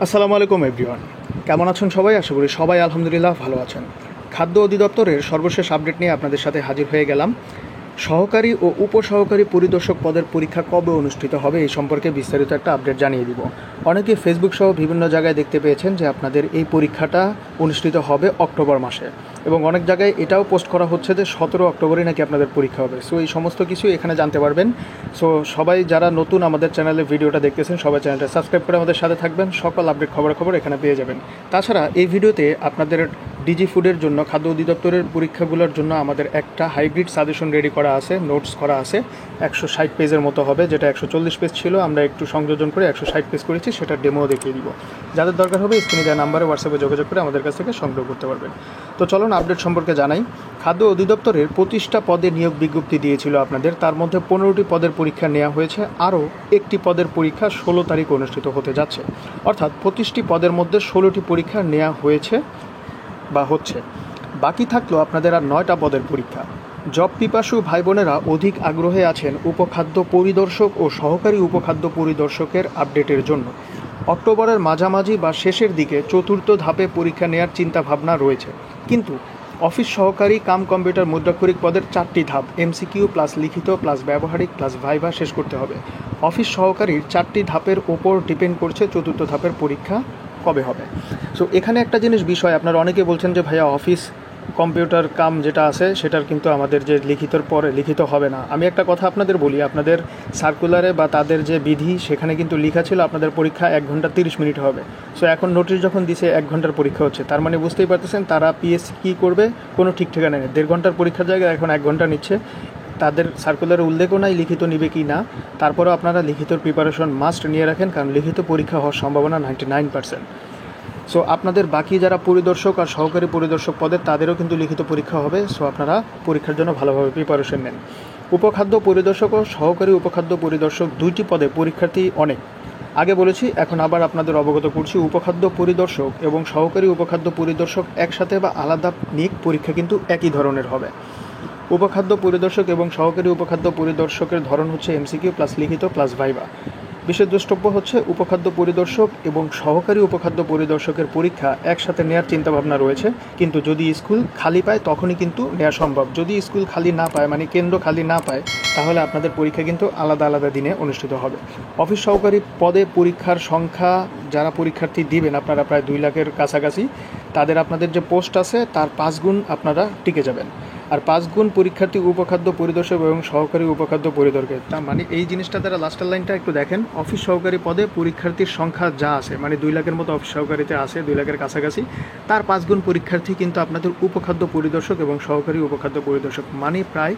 আসসালামু আলাইকুম এভরিওয়ান, কেমন আছেন সবাই? আশা করি সবাই আলহামদুলিল্লাহ ভালো আছেন। খাদ্য অধিদপ্তরের সর্বশেষ আপডেট নিয়ে আপনাদের সাথে হাজির হয়ে গেলাম। সহকারী ও উপসহকারী পরিদর্শক পদের পরীক্ষা কবে অনুষ্ঠিত হবে এই সম্পর্কে বিস্তারিত একটা আপডেট জানিয়ে দিব। অনেকে ফেসবুক সহ বিভিন্ন জায়গায় দেখতে পেয়েছেন যে আপনাদের এই পরীক্ষাটা অনুষ্ঠিত হবে অক্টোবর মাসে, এবং অনেক জায়গায় এটাও পোস্ট করা হচ্ছে যে 17 অক্টোবরে নাকি আপনাদের পরীক্ষা হবে। সো এই সমস্ত কিছু এখানে জানতে পারবেন। সো সবাই যারা নতুন আমাদের চ্যানেলে ভিডিওটা দেখতেছেন সবাই চ্যানেলটা সাবস্ক্রাইব করে আমাদের সাথে থাকবেন, সকল আপডেট খবর এখানে পেয়ে যাবেন। তাছাড়া এই ভিডিওতে আপনাদের ডিজি ফুডের জন্য খাদ্য অধিদপ্তরের পরীক্ষাগুলোর জন্য আমাদের একটা হাইব্রিড সাজেশন রেডি করা আছে, নোটস করা আছে। 160 পেজের মতো হবে, যেটা 140 পেজ ছিল, আমরা একটু সংযোজন করে 160 পেজ করেছি, সেটা ডেমো দেখিয়ে দিব। যাদের দরকার হবে স্ক্রিনে দেওয়া নাম্বারে হোয়াটসঅ্যাপে যোগাযোগ করে আমাদের কাছ থেকে সংগ্রহ করতে পারবেন। তো চলুন আপডেট সম্পর্কে জানাই। খাদ্য অধিদপ্তরের 25টা পদে নিয়োগ বিজ্ঞপ্তি দিয়েছিল আপনাদের, তার মধ্যে 15টি পদের পরীক্ষা নেওয়া হয়েছে, আরও একটি পদের পরীক্ষা 16 তারিখ অনুষ্ঠিত হতে যাচ্ছে। অর্থাৎ 25টি পদের মধ্যে 16টি পরীক্ষা নেওয়া হয়েছে বা হচ্ছে। বাকি থাকলো আপনাদের আর 9টা পদের পরীক্ষা। জব পিপাসু ভাই বোনেরা অধিক আগ্রহে আছেন উপখাদ্য পরিদর্শক ও সহকারী উপখাদ্য পরিদর্শকের আপডেটের জন্য। অক্টোবরের মাঝামাঝি বা শেষের দিকে 4র্থ ধাপে পরীক্ষা নেওয়ার চিন্তা ভাবনা রয়েছে, কিন্তু অফিস সহকারী কাম কম্পিউটার মুদ্রাক্ষরিক পদের 4টি ধাপ এমসিকিউ প্লাস লিখিত প্লাস ব্যবহারিক প্লাস ভাইভা শেষ করতে হবে। অফিস সহকারীর 4টি ধাপের ওপর ডিপেন্ড করছে 4র্থ ধাপের পরীক্ষা কবে হবে। সো এখানে একটা বিষয়, আপনারা অনেকে বলছেন যে ভাইয়া অফিস কম্পিউটার কাম যেটা আছে সেটার কিন্তু আমাদের যে লিখিতর পরে লিখিত হবে না। আমি একটা কথা আপনাদের বলি, আপনাদের সার্কুলারে বা তাদের যে বিধি সেখানে কিন্তু লেখা ছিল আপনাদের পরীক্ষা 1 ঘন্টা 30 মিনিট হবে। সো এখন নোটিশ যখন দিছে 1 ঘন্টার পরীক্ষা হচ্ছে, তার মানে বুঝতেই পারতেছেন তারা পিএসসি কী করবে কোনো ঠিক ঠিকানা নেই। 1.5 ঘন্টার পরীক্ষার জায়গায় এখন 1 ঘন্টা নিচ্ছে। তাদের সার্কুলারে উল্লেখও নাই লিখিত নিবে কি না। তারপরেও আপনারা লিখিতর প্রিপারেশন মাস্ট নিয়ে রাখেন, কারণ লিখিত পরীক্ষা হওয়ার সম্ভাবনা 99%। সো আপনাদের বাকি যারা পরিদর্শক আর সহকারী পরিদর্শক পদের তাদেরও কিন্তু লিখিত পরীক্ষা হবে। সো আপনারা পরীক্ষার জন্য ভালোভাবে প্রিপারেশন নেন। উপখাদ্য পরিদর্শক ও সহকারী উপখাদ্য পরিদর্শক 2টি পদে পরীক্ষার্থী অনেক। আগে বলেছি, এখন আবার আপনাদের অবগত করছি, উপখাদ্য পরিদর্শক এবং সহকারী উপখাদ্য পরিদর্শক একসাথে বা আলাদা নিক পরীক্ষা কিন্তু একই ধরনের হবে। উপখাদ্য পরিদর্শক এবং সহকারী উপখাদ্য পরিদর্শকের ধরন হচ্ছে এমসিকিউ প্লাস লিখিত প্লাস ভাইভা। বিশেষ দ্রষ্টব্য হচ্ছে উপখাদ্য পরিদর্শক এবং সহকারী উপখাদ্য পরিদর্শকের পরীক্ষা একসাথে নেওয়ার চিন্তাভাবনা রয়েছে, কিন্তু যদি স্কুল খালি পায় তখনই কিন্তু নেওয়া সম্ভব। যদি স্কুল খালি না পায়, মানে কেন্দ্র খালি না পায়, তাহলে আপনাদের পরীক্ষা কিন্তু আলাদা আলাদা দিনে অনুষ্ঠিত হবে। অফিস সহকারী পদে পরীক্ষার সংখ্যা যারা পরীক্ষার্থী দিবেন আপনারা প্রায় 2 লাখের কাছাকাছি। তাদের আপনাদের যে পোস্ট আছে তার 5 গুণ আপনারা টিকে যাবেন। আর 5 গুণ পরীক্ষার্থী উপখাদ্য পরিদর্শক এবং সহকারী উপখাদ্য পরিদর্শক। তার মানে এই জিনিসটা তারা লাস্টের লাইনটা একটু দেখেন, অফিস সহকারী পদে পরীক্ষার্থীর সংখ্যা যা আছে, মানে 2 লাখের মতো অফিস সহকারীতে আছে, 2 লাখের কাছাকাছি, তার 5 গুণ পরীক্ষার্থী কিন্তু আপনাদের উপখাদ্য পরিদর্শক এবং সহকারী উপখাদ্য পরিদর্শক, মানে প্রায়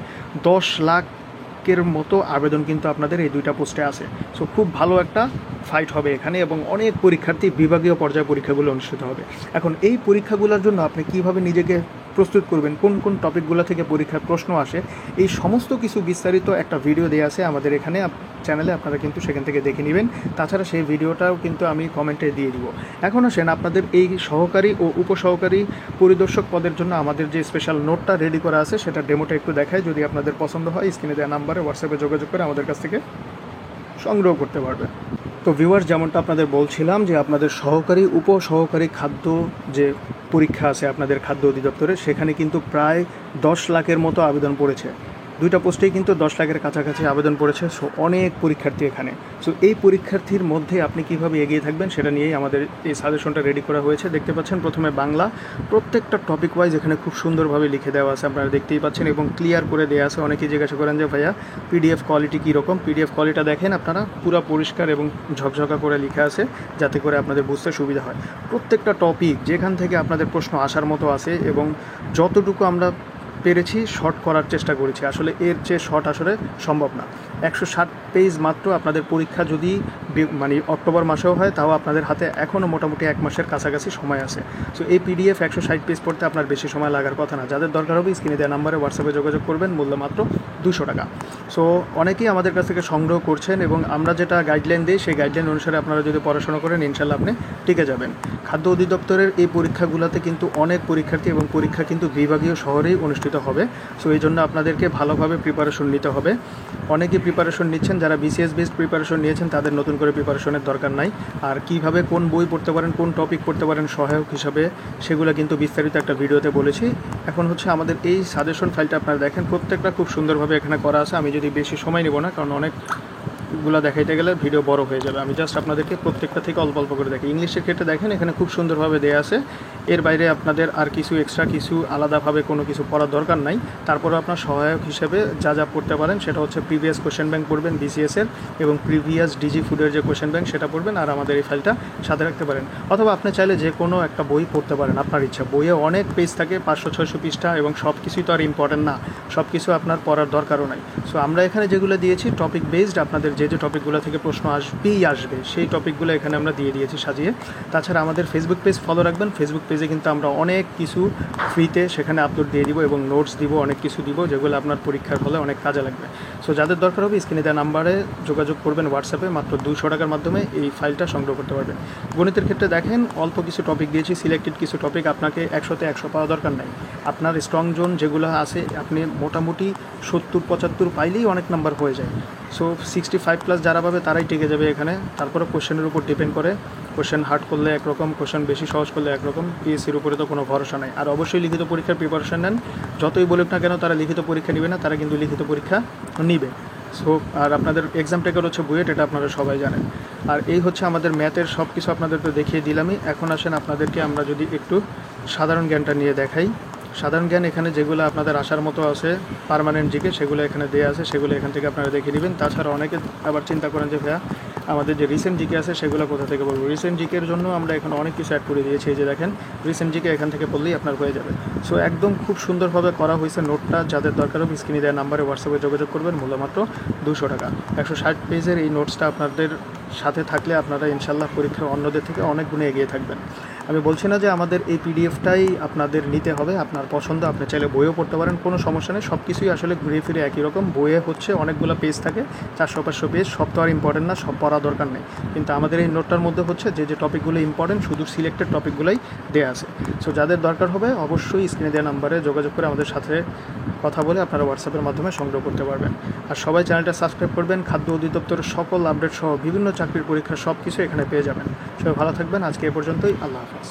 10 লাখের মতো আবেদন কিন্তু আপনাদের এই 2টা পোস্টে আছে। সো খুব ভালো একটা ফাইট হবে এখানে, এবং অনেক পরীক্ষার্থী বিভাগীয় পর্যায়ে পরীক্ষাগুলো অনুষ্ঠিত হবে। এখন এই পরীক্ষাগুলোর জন্য আপনি কীভাবে নিজেকে প্রস্তুত করবেন, কোন কোন টপিকগুলো থেকে পরীক্ষার প্রশ্ন আসে, এই সমস্ত কিছু বিস্তারিত একটা ভিডিও দেওয়া আছে আমাদের এখানে চ্যানেলে, আপনারা কিন্তু সেখান থেকে দেখে নেবেন। তাছাড়া সেই ভিডিওটাও কিন্তু আমি কমেন্টে দিয়ে দিব। এখন আসেন আপনাদের এই সহকারী ও উপসহকারী পরিদর্শক পদের জন্য আমাদের যে স্পেশাল নোটটা রেডি করা আছে সেটা ডেমোটা একটু দেখায়। যদি আপনাদের পছন্দ হয় স্ক্রিনে দেওয়া নাম্বারে হোয়াটসঅ্যাপে যোগাযোগ করে আমাদের কাছ থেকে সংগ্রহ করতে পারবেন। তো ভিউয়ার্স, যেমনটা আপনাদের বলছিলাম যে আপনাদের সহকারী উপসহকারী খাদ্য যে পরীক্ষা আছে আপনাদের খাদ্য অধিদপ্তরে, সেখানে কিন্তু প্রায় 10 লাখের মতো আবেদন পড়েছে। 2টা পোস্টেই কিন্তু 10 লাখের কাছাকাছি আবেদন পড়েছে। সো অনেক পরীক্ষার্থী এখানে। সো এই পরীক্ষার্থীর মধ্যে আপনি কীভাবে এগিয়ে থাকবেন সেটা নিয়েই আমাদের এই সাজেশনটা রেডি করা হয়েছে। দেখতে পাচ্ছেন প্রথমে বাংলা, প্রত্যেকটা টপিক ওয়াইজ এখানে খুব সুন্দরভাবে লিখে দেওয়া আছে, আপনারা দেখতেই পাচ্ছেন, এবং ক্লিয়ার করে দেওয়া আছে। অনেকেই জিজ্ঞাসা করেন যে ভাইয়া পিডিএফ কোয়ালিটি কীরকম। পিডিএফ কোয়ালিটিটা দেখেন আপনারা, পুরো পরিষ্কার এবং ঝকঝকা করে লেখা আছে, যাতে করে আপনাদের বুঝতে সুবিধা হয়। প্রত্যেকটা টপিক যেখান থেকে আপনাদের প্রশ্ন আসার মতো আছে, এবং যতটুকু আমরা পেরেছি শর্ট করার চেষ্টা করেছি। আসলে এর চেয়ে শর্ট আসলে সম্ভব না। 160 পেজ মাত্র আপনাদের পরীক্ষা, যদি মানে অক্টোবর মাসেও হয় তাও আপনাদের হাতে এখনও মোটামুটি 1 মাসের কাছাকাছি সময় আছে। সো এই পিডিএফ 160 পেজ পড়তে আপনার বেশি সময় লাগার কথা না। যাদের দরকার হবে স্ক্রিনে দেওয়া নাম্বারে হোয়াটসঅ্যাপে যোগাযোগ করবেন। মূল্য মাত্র 200 টাকা। সো অনেকেই আমাদের কাছ থেকে সংগ্রহ করছেন এবং আমরা যেটা গাইডলাইন দিই সেই গাইডলাইন অনুসারে আপনারা যদি পড়াশোনা করেন ইনশাল্লাহ আপনি টিকে যাবেন। খাদ্য অধিদপ্তরের এই পরীক্ষাগুলোতে কিন্তু অনেক পরীক্ষার্থী এবং পরীক্ষা কিন্তু বিভাগীয় শহরেই অনুষ্ঠিত হবে। সো এই জন্য আপনাদেরকে ভালোভাবে প্রিপারেশন নিতে হবে। অনেকেই প্রিপারেশন নিচ্ছেন, যারা বিসিএস বেসড প্রিপারেশন নিয়েছেন তাদের নতুন করে প্রিপারেশনের দরকার নাই। আর কীভাবে কোন বই পড়তে পারেন, কোন টপিক পড়তে পারেন সহায়ক হিসাবে, সেগুলো কিন্তু বিস্তারিত একটা ভিডিওতে বলেছি। এখন হচ্ছে আমাদের এই সাজেশন ফাইলটা আপনারা দেখেন, প্রত্যেকটা খুব সুন্দরভাবে এখানে করা আছে। আমি যদি বেশি সময় নেব না, কারণ অনেকগুলো দেখাইতে গেলে ভিডিও বড় হয়ে যাবে। আমি জাস্ট আপনাদেরকে প্রত্যেকটা থেকে অল্প অল্প করে দেখি। ইংলিশের ক্ষেত্রে দেখেন এখানে খুব সুন্দরভাবে দেওয়া আছে। এর বাইরে আপনাদের আর কিছু এক্সট্রা কিছু আলাদাভাবে কোনো কিছু পড়ার দরকার নাই। তারপরে আপনার সহায়ক হিসেবে যা যা পড়তে পারেন সেটা হচ্ছে প্রিভিয়াস কোশ্চেন ব্যাংক পড়বেন বিসিএসের, এবং প্রিভিয়াস ডিজি ফুডের যে কোশ্চেন ব্যাংক সেটা পড়বেন, আর আমাদের এই ফাইলটা সাথে রাখতে পারেন। অথবা আপনি চাইলে যে কোনো একটা বই পড়তে পারেন, আপনার ইচ্ছা। বইয়ে অনেক পেজ থাকে, 500-600 পৃষ্ঠা, এবং সব কিছুই তো আর ইম্পর্টেন্ট না, সব কিছু আপনার পড়ার দরকারও নাই। সো আমরা এখানে যেগুলো দিয়েছি টপিক বেসড, আপনাদের যে যে টপিকগুলো থেকে প্রশ্ন আসবে সেই টপিকগুলো এখানে আমরা দিয়ে দিয়েছি সাজিয়ে। তাছাড়া আমাদের ফেসবুক পেজ ফলো রাখবেন। ফেসবুক পেজে কিন্তু আমরা অনেক কিছু ফ্রিতে সেখানে আপলোড দিয়ে দিব এবং নোটস দিব, অনেক কিছু দিব যেগুলো আপনার পরীক্ষার হলে অনেক কাজে লাগবে। সো যাদের দরকার হবে স্ক্রিনে দেওয়া নাম্বারে যোগাযোগ করবেন হোয়াটসঅ্যাপে, মাত্র 200 টাকার মাধ্যমে এই ফাইলটা সংগ্রহ করতে পারবেন। গণিতের ক্ষেত্রে দেখেন অল্প কিছু টপিক দিয়েছি, সিলেক্টেড কিছু টপিক। আপনাকে 100-তে 100 পাওয়া দরকার নাই। আপনার স্ট্রং জোন যেগুলো আছে আপনি মোটামুটি 70-75 পাইলেই অনেক নাম্বার হয়ে যায়। সো 65+ যারা পাবে তারাই টিকে যাবে এখানে। তারপরে কোশ্চেনের উপর ডিপেন্ড করে, কোশ্চেন হার্ড করলে একরকম, কোশ্চেন বেশি সহজ করলে একরকম। পিএসসির উপরে তো কোনো ভরসা নাই। আর অবশ্যই লিখিত পরীক্ষার প্রিপারেশন নেন। যতই বলুক না কেন তারা লিখিত পরীক্ষা নেবে না, তারা কিন্তু লিখিত পরীক্ষা নিবে। সো আর আপনাদের এক্সাম টেকার হচ্ছে বুয়েট, এটা আপনারা সবাই জানেন। আর এই হচ্ছে আমাদের ম্যাথের সব কিছু আপনাদেরকে দেখিয়ে দিলামই। এখন আসেন আপনাদেরকে আমরা যদি একটু সাধারণ জ্ঞানটা নিয়ে দেখাই। সাধারণ জ্ঞান এখানে যেগুলো আপনাদের আসার মতো আছে পার্মানেন্ট জিকে, সেগুলো এখানে দেওয়া আছে, সেগুলো এখান থেকে আপনারা দেখে নেবেন। তাছাড়া অনেকে আবার চিন্তা করেন যে ভাইয়া আমাদের যে রিসেন্ট জিকে আছে সেগুলো কোথা থেকে বলবো। রিসেন্ট জিকের জন্য আমরা এখানে অনেক কিছু অ্যাড করে দিয়েছি। এই যে দেখেন রিসেন্ট জিকে এখান থেকে পড়লেই আপনার হয়ে যাবে। সো একদম খুব সুন্দরভাবে করা হয়েছে নোটটা। যাদের দরকার হবে স্ক্রিনে দেওয়া নাম্বারে হোয়াটসঅ্যাপে যোগাযোগ করবেন, মূল্য মাত্র 200 টাকা। 160 পেজের এই নোটসটা আপনাদের সাথে থাকলে আপনারা ইনশাল্লাহ পরীক্ষার অন্যদের থেকে অনেক গুণে এগিয়ে থাকবেন। আমি বলছি না যে আমাদের এই পিডিএফটাই আপনাদের নিতে হবে, আপনার পছন্দ। আপনি চাইলে বইও পড়তে পারেন, কোনো সমস্যা নেই। সব কিছুই আসলে ঘুরে ফিরে একই রকম। বইয়ে হচ্ছে অনেকগুলো পেজ থাকে, 400-500 পেজ, সব তো আর ইম্পর্টেন্ট না, সব পড়া দরকার নেই। কিন্তু আমাদের এই নোটটার মধ্যে হচ্ছে যে যে টপিকগুলো ইম্পর্টেন্ট, শুধু সিলেক্টেড টপিকগুলোই দেওয়া আছে। সো যাদের দরকার হবে অবশ্যই স্ক্রিনে দেওয়া নাম্বারে যোগাযোগ করে আমাদের সাথে কথা বলে আপনারা হোয়াটসঅ্যাপের মাধ্যমে সংগ্রহ করতে পারবেন। আর সবাই চ্যানেলটা সাবস্ক্রাইব করবেন। খাদ্য অধিদপ্তরের সকল আপডেট সহ বিভিন্ন চাকরির পরীক্ষা সব কিছু এখানে পেয়ে যাবেন। সবাই ভালো থাকবেন। আজকে এ পর্যন্তই। আল্লাহ হাফেজ।